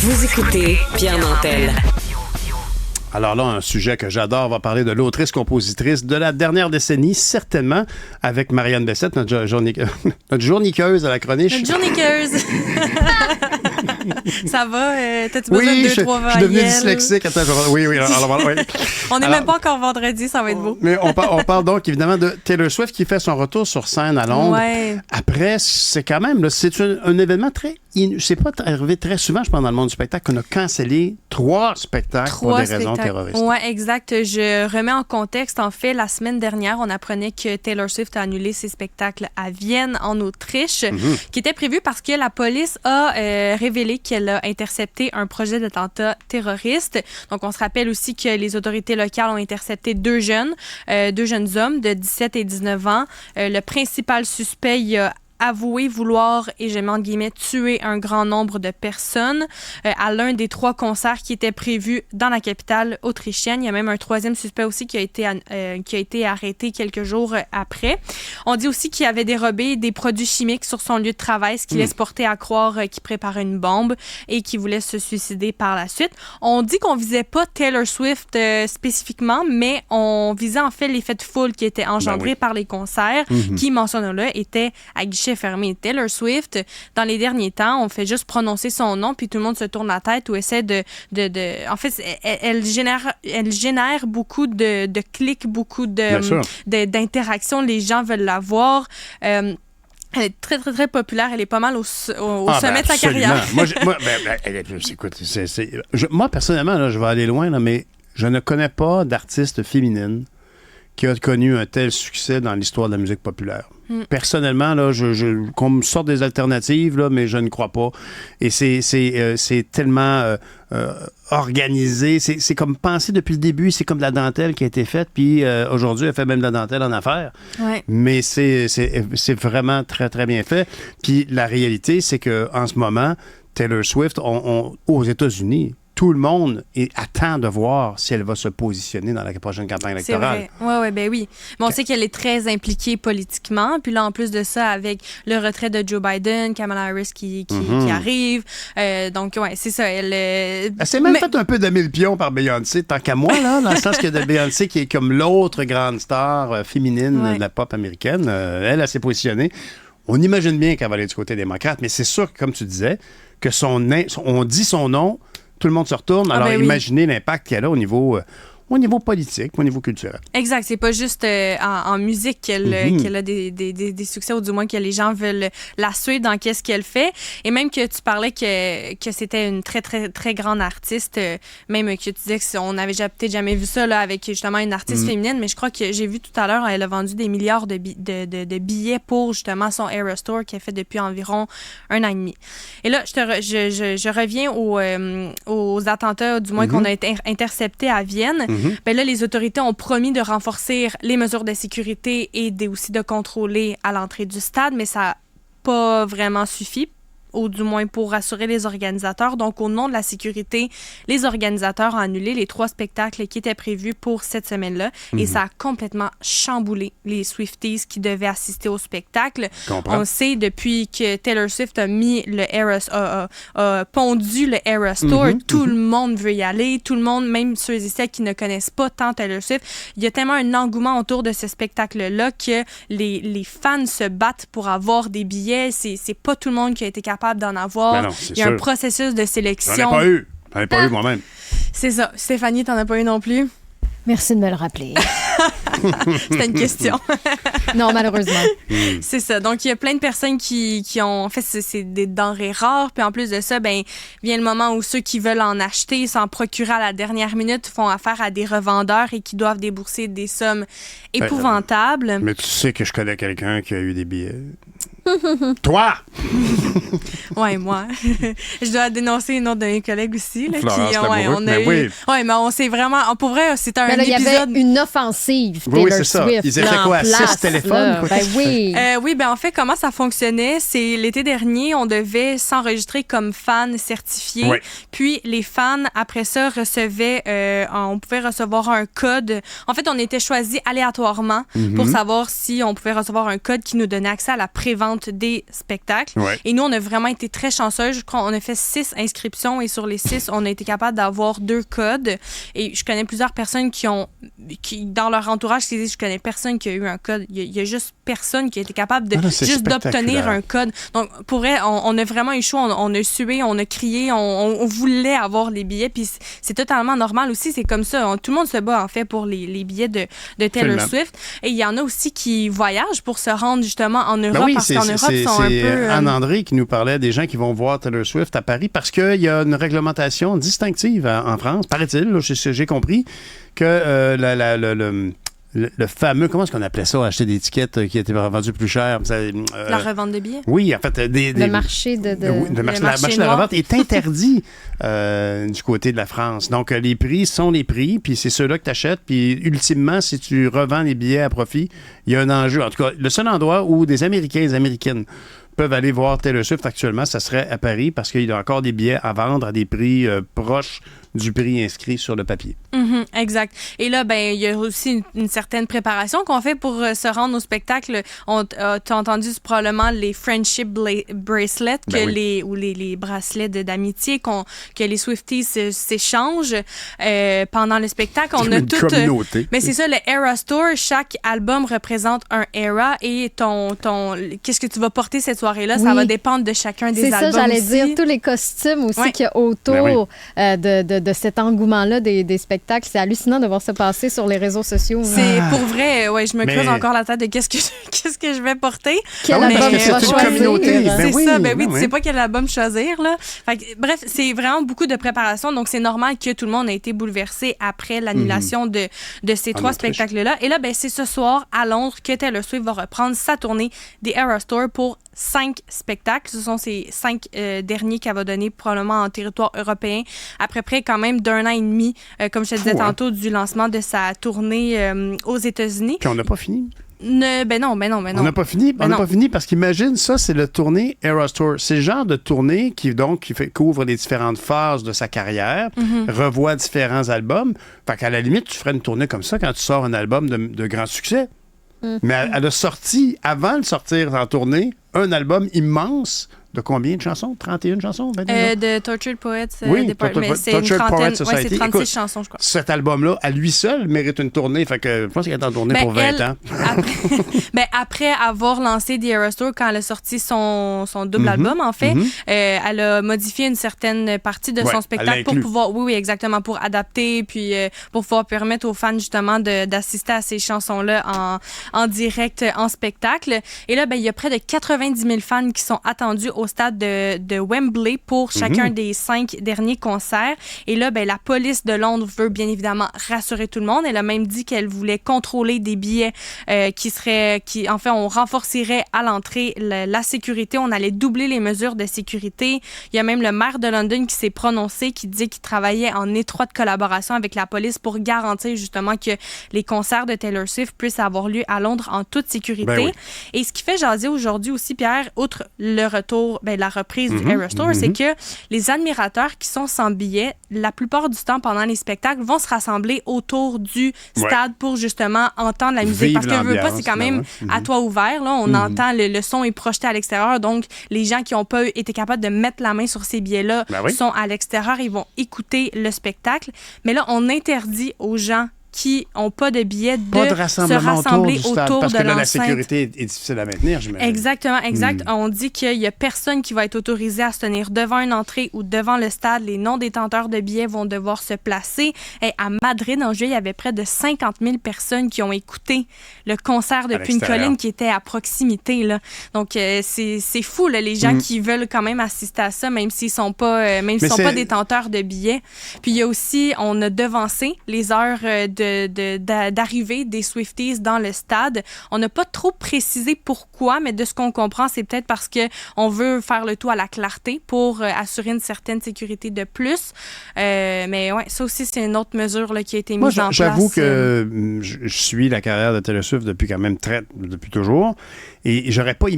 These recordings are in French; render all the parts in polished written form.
Vous écoutez Pierre Nantel. Alors là, un sujet que j'adore, on va parler de l'autrice-compositrice de la dernière décennie, certainement, avec Marianne Bessette, notre journaliqueuse à la chronique. Notre journaliqueuse. Ça va? T'as-tu besoin de 2-3 voyelles? Je suis devenu dyslexique. Attends, oui. On n'est même pas encore vendredi, ça va être beau. Mais on parle donc évidemment de Taylor Swift qui fait son retour sur scène à Londres. Ouais. Après, c'est quand même, là, c'est un événement très... C'est pas arrivé très souvent, je pense, dans le monde du spectacle, qu'on a cancellé 3 spectacles pour des raisons terroristes. Oui, exact. Je remets en contexte. En fait, la semaine dernière, on apprenait que Taylor Swift a annulé ses spectacles à Vienne, en Autriche, qui était prévu parce que la police a révélé qu'elle a intercepté un projet d'attentat terroriste. Donc, on se rappelle aussi que les autorités locales ont intercepté 2 jeunes hommes de 17 et 19 ans. Le principal suspect, il a avoué vouloir, et je mets entre guillemets, tuer un grand nombre de personnes à l'un des 3 concerts qui étaient prévus dans la capitale autrichienne. Il y a même un 3e suspect aussi qui a été arrêté quelques jours après. On dit aussi qu'il avait dérobé des produits chimiques sur son lieu de travail, ce qui laisse porter à croire qu'il préparait une bombe et qu'il voulait se suicider par la suite. On dit qu'on visait pas Taylor Swift spécifiquement, mais on visait en fait l'effet de foule qui était engendré par les concerts, qui, mentionnons-le, était à guichet fermé. Taylor Swift, dans les derniers temps, on fait juste prononcer son nom puis tout le monde se tourne la tête ou essaie de en fait, elle génère beaucoup de clics, beaucoup d'interactions. Les gens veulent la voir. Elle est très, très, très populaire. Elle est pas mal au sommet de sa carrière. Moi, personnellement, là, je vais aller loin, là, mais je ne connais pas d'artiste féminine qui a connu un tel succès dans l'histoire de la musique populaire. Personnellement, là, qu'on me sorte des alternatives, là, mais je ne crois pas. Et c'est tellement organisé. C'est comme pensé depuis le début. C'est comme de la dentelle qui a été faite. Puis aujourd'hui, elle fait même de la dentelle en affaires. Ouais. Mais c'est vraiment très, très bien fait. Puis la réalité, c'est qu'en ce moment, Taylor Swift, aux États-Unis, tout le monde attend de voir si elle va se positionner dans la prochaine campagne électorale. C'est vrai. Oui. Mais on sait qu'elle est très impliquée politiquement. Puis là, en plus de ça, avec le retrait de Joe Biden, Kamala Harris qui arrive. Donc, ouais, c'est ça. Elle s'est même fait un peu de mille pions par Beyoncé, tant qu'à moi, là, dans le sens que de Beyoncé, qui est comme l'autre grande star féminine de la pop américaine, elle s'est positionnée. On imagine bien qu'elle va aller du côté démocrate, mais c'est sûr que, comme tu disais, que on dit son nom, tout le monde se retourne. Alors, imaginez l'impact qu'elle a au niveau politique, au niveau culturel. Exact. C'est pas juste en musique qu'elle a des succès, ou du moins que les gens veulent la suivre dans qu'est-ce qu'elle fait. Et même que tu parlais que c'était une très, très, très grande artiste, même que tu disais qu'on n'avait peut-être jamais vu ça là, avec justement une artiste féminine, mais je crois que j'ai vu tout à l'heure, elle a vendu des milliards de billets pour justement son Eras Tour qu'elle fait depuis environ 1 an et demi. Et là, je reviens aux attentats, du moins qu'on a été interceptés à Vienne. Ben là, les autorités ont promis de renforcer les mesures de sécurité et aussi de contrôler à l'entrée du stade, mais ça n'a pas vraiment suffi, ou du moins pour rassurer les organisateurs. Donc, au nom de la sécurité, les organisateurs ont annulé les 3 spectacles qui étaient prévus pour cette semaine-là. Et ça a complètement chamboulé les Swifties qui devaient assister au spectacle. On sait, depuis que Taylor Swift a mis a pondu le Eras Tour, tout le monde veut y aller. Tout le monde, même ceux et celles qui ne connaissent pas tant Taylor Swift, il y a tellement un engouement autour de ce spectacle-là que les fans se battent pour avoir des billets. C'est pas tout le monde qui a été capable d'en avoir. Non, il y a un processus de sélection. J'en ai pas eu moi-même. C'est ça. Stéphanie, t'en as pas eu non plus? Merci de me le rappeler. C'était une question. Non, malheureusement. C'est ça. Donc, il y a plein de personnes qui ont... En fait, c'est des denrées rares. Puis en plus de ça, vient le moment où ceux qui veulent en acheter, s'en procurer à la dernière minute, font affaire à des revendeurs et qui doivent débourser des sommes épouvantables. Mais tu sais que je connais quelqu'un qui a eu des billets. Toi! Ouais, moi. Je dois dénoncer une autre de mes collègues aussi. Là, Florence qui, Lamoureux, on a eu... oui. Ouais, mais on s'est vraiment... Pour vrai, c'était un il y épisode... avait une offensive Taylor oui, c'est ça. Swift. Ils étaient quoi, 6 téléphones? Oui. Oui, en fait, comment ça fonctionnait? C'est l'été dernier, on devait s'enregistrer comme fan certifié. Oui. Puis les fans, après ça, on pouvait recevoir un code. En fait, on était choisis aléatoirement pour savoir si on pouvait recevoir un code qui nous donnait accès à la prévente vente des spectacles. Ouais. Et nous, on a vraiment été très chanceux. Je crois qu'on a fait 6 inscriptions et sur les 6, on a été capable d'avoir 2 codes. Et je connais plusieurs personnes qui, dans leur entourage, qui disent, je connais personne qui a eu un code. Il y a juste personne qui a été capable juste d'obtenir un code. Donc, pour vrai, on a vraiment eu chaud. On a sué, on a crié, on voulait avoir les billets. Puis c'est totalement normal aussi. C'est comme ça. Tout le monde se bat, en fait, pour les billets de Taylor Swift. Et il y en a aussi qui voyagent pour se rendre justement en Europe, parce qu'en Europe, ils sont un peu... C'est Anne-André qui nous parlait des gens qui vont voir Taylor Swift à Paris parce qu'il y a une réglementation distinctive en France, paraît-il, là, j'ai compris, que le fameux, comment est-ce qu'on appelait ça, acheter des étiquettes qui étaient vendues plus chères? La revente de billets? Oui, en fait. Le marché le marché de la revente est interdit du côté de la France. Donc, les prix sont les prix, puis c'est ceux-là que tu achètes. Puis, ultimement, si tu revends les billets à profit, il y a un enjeu. En tout cas, le seul endroit où des Américains et des Américaines peuvent aller voir Taylor Swift actuellement, ça serait à Paris parce qu'il y a encore des billets à vendre à des prix proches du prix inscrit sur le papier. Exact. Et là, il y a aussi une certaine préparation qu'on fait pour se rendre au spectacle. Tu as entendu probablement les friendship bracelets ou les bracelets d'amitié que les Swifties s'échangent pendant le spectacle. On a toute communauté. Mais c'est ça, le Eras Tour. Chaque album représente un era et qu'est-ce que tu vas porter cette soirée-là, ça va dépendre de chacun des albums. C'est ça, j'allais aussi dire, tous les costumes aussi qu'il y a autour de cet engouement-là des spectacles. C'est hallucinant de voir ça passer sur les réseaux sociaux. C'est pour vrai, je me creuse encore la tête de qu'est-ce que je vais porter. Quel album tu vas choisir? C'est ça, tu sais pas quel album choisir, là. Bref, c'est vraiment beaucoup de préparation, donc c'est normal que tout le monde ait été bouleversé après l'annulation de ces 3 spectacles-là. Et là, c'est ce soir à Londres que Taylor Swift va reprendre sa tournée des Eras Tour pour 5 spectacles. Ce sont ces 5 derniers qu'elle va donner probablement en territoire européen, après près quand même d'1 an et demi, comme je te disais tantôt, du lancement de sa tournée aux États-Unis. Puis on n'a pas fini. Non. On n'a pas fini. On n'a pas fini parce qu'imagine, ça, c'est la tournée Eras Tour. C'est le genre de tournée qui couvre les différentes phases de sa carrière, revoit différents albums. Fait qu'à la limite, tu ferais une tournée comme ça quand tu sors un album de grand succès. Mais elle a sorti, avant de sortir en tournée, un album immense de combien de chansons? 31 chansons? De Tortured Poets Department. C'est une Tortured trentaine. Poets Society. C'est 36 chansons, je crois. Cet album-là, à lui seul, mérite une tournée. Fait que je pense qu'elle est en tournée pour 20 ans. Après avoir lancé The Eras Tour, quand elle a sorti son double album, en fait, elle a modifié une certaine partie de son spectacle pour pouvoir... Oui, exactement, pour adapter, puis pour pouvoir permettre aux fans, justement, d'assister à ces chansons-là en direct, en spectacle. Et là, il y a près de 90 000 fans qui sont attendus au stade de Wembley pour chacun des 5 derniers concerts. Et là, la police de Londres veut bien évidemment rassurer tout le monde. Elle a même dit qu'elle voulait contrôler des billets on renforcerait à l'entrée la sécurité. On allait doubler les mesures de sécurité. Il y a même le maire de London qui s'est prononcé, qui dit qu'il travaillait en étroite collaboration avec la police pour garantir justement que les concerts de Taylor Swift puissent avoir lieu à Londres en toute sécurité. Et ce qui fait jaser aujourd'hui aussi, Pierre, outre le retour, la reprise du Eras Tour, c'est que les admirateurs qui sont sans billets, la plupart du temps pendant les spectacles, vont se rassembler autour du stade pour justement entendre la musique. Parce que veux pas, c'est quand même à toit ouvert. Là, on entend le son est projeté à l'extérieur. Donc, les gens qui n'ont pas été capables de mettre la main sur ces billets-là sont à l'extérieur. Ils vont écouter le spectacle. Mais là, on interdit aux gens qui n'ont pas de billets de se rassembler autour parce de que là, l'enceinte. la sécurité est difficile à maintenir, j'imagine. Exactement, exact. On dit qu'il n'y a personne qui va être autorisé à se tenir devant une entrée ou devant le stade. Les non-détenteurs de billets vont devoir se placer. Et à Madrid, en juillet, il y avait près de 50 000 personnes qui ont écouté le concert depuis une colline qui était à proximité. Là. Donc, c'est fou, là, les gens qui veulent quand même assister à ça, même s'ils ne sont pas, pas détenteurs de billets. Puis, il y a aussi, on a devancé les heures d'arrivée des Swifties dans le stade. On n'a pas trop précisé pourquoi, mais de ce qu'on comprend, c'est peut-être parce qu'on veut faire le tout à la clarté pour assurer une certaine sécurité de plus. Mais ouais, ça aussi, c'est une autre mesure là, qui a été mise en place. J'avoue que je suis la carrière de Taylor Swift depuis quand même depuis toujours. Et j'aurais pas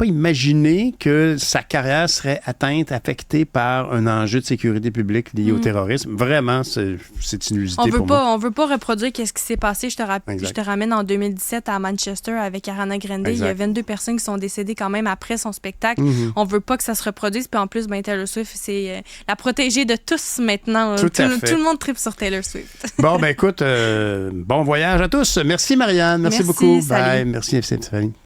imaginé que sa carrière serait affectée par un enjeu de sécurité publique lié au terrorisme. Vraiment, c'est inusité pour moi. On veut pas reproduire qu'est-ce qui s'est passé. Je te ramène en 2017 à Manchester avec Ariana Grande. Exact. Il y a 22 personnes qui sont décédées quand même après son spectacle. On veut pas que ça se reproduise. Puis en plus, Taylor Swift, c'est la protégée de tous maintenant. Tout le monde tripe sur Taylor Swift. Bon, ben écoute, bon voyage à tous. Merci Marianne. Merci beaucoup. Salut. Bye. Merci Stéphanie.